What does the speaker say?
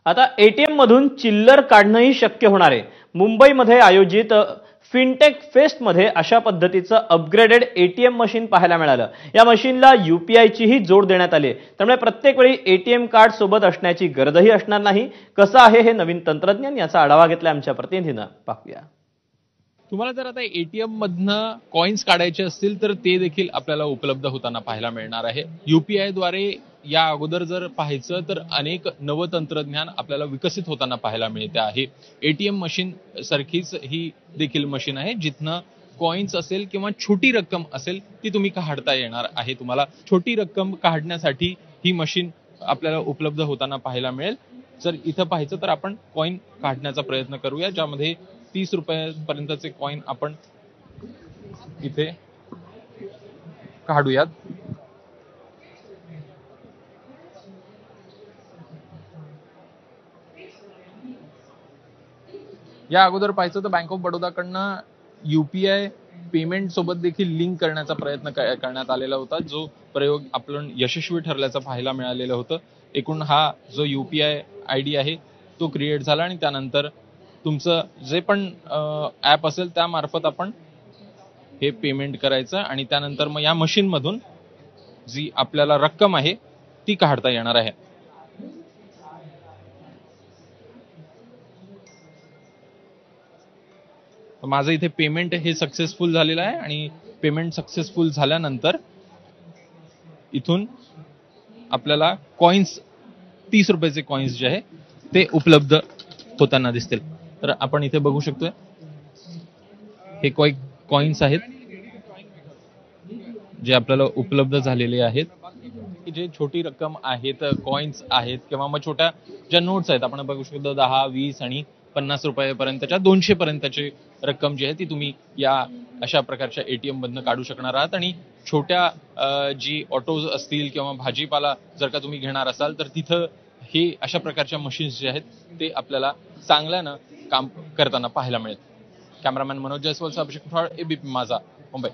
आता एटीएम मधून चिल्लर काढणंही शक्य होणार आहे। मुंबईमध्ये आयोजित फिनटेक फेस्ट मध्ये अशा पद्धतीचं अपग्रेडेड एटीएम मशीन पाहायला मिळालं। या मशीनला यूपीआयची ही जोड देण्यात आली, त्यामुळे प्रत्येक वेळी एटीएम कार्ड सोबत असण्याची गरजही असणार नाही। कसं आहे हे नवीन तंत्रज्ञान याचा आढावा घेतला आमच्या प्रतिनिधीनं, पाहूया। तुम्हाला जर आता एटीएम मधनं कॉइन्स काढायचे असतील तर ते देखील आपल्याला उपलब्ध होताना पाहायला मिळणार आहे। यूपीआय द्वारे या अगोदर जर पाहायचं तर अनेक नवतंत्रज्ञान आपल्याला विकसित होताना पाहायला मिळते आहे। एटीएम मशीन सारखीच ही देखील मशीन आहे, जिथनं कॉइन्स असेल किंवा छोटी रक्कम असेल ती तुम्ही काढता येणार आहे। तुम्हाला छोटी रक्कम काढण्यासाठी ही मशीन आपल्याला उपलब्ध होताना पाहायला मिळेल। जर इथं पाहायचं तर आपण कॉइन काढण्याचा प्रयत्न करूया, ज्यामध्ये 30 रुपयांपर्यंतचे कॉइन आपण इथे काढूयात। या अगोदर पाहायचं तर बँक ऑफ बडोदाकडनं यूपीआय पेमेंट सोबत देखील लिंक करण्याचा प्रयत्न करण्यात आलेला होता, जो प्रयोग आपण यशस्वी ठरल्याचं पाहायला मिळालेलं होतं। एकूण हा जो यूपीआय आयडी आहे तो क्रिएट झाला आणि त्यानंतर तुमचं जे पण ऍप असेल त्यामार्फत आपण हे पेमेंट करायचं आणि त्यानंतर मग या मशीन मधून जी आपल्याला रक्कम आहे ती काढता येणार आहे। माझं इथे पेमेंट हे सक्सेसफुल झालेलं आहे आणि पेमेंट सक्सेसफुल झाल्यानंतर इथून आपल्याला कॉइन्स 30 रुपयाचे कॉइन्स जे आहे ते उपलब्ध होताना दिसतील। तर आपण इथे बघू शकतोय हे कॉइन्स आहेत जे आपल्याला उपलब्ध झालेले आहेत। जे छोटी रक्कम आहेत, कॉइन्स आहेत किंवा मग छोट्या ज्या नोट्स आहेत, आपण बघू शकतो 10, 20 आणि 50 रुपयापर्यंतच्या 200 पर्यंतची रक्कम जी आहे ती तुम्ही या अशा प्रकारच्या एटीएम मधनं काढू शकणार आहात। आणि छोट्या जी ऑटोज असतील किंवा भाजीपाला जर का तुम्ही घेणार असाल तर तिथं हे अशा प्रकारच्या मशीन्स जे आहेत ते आपल्याला चांगल्यानं काम करताना पाहायला मिळेल। कॅमेरामॅन मनोज जयस्वाल, अभिषेक, एबीपी माझा, मुंबई।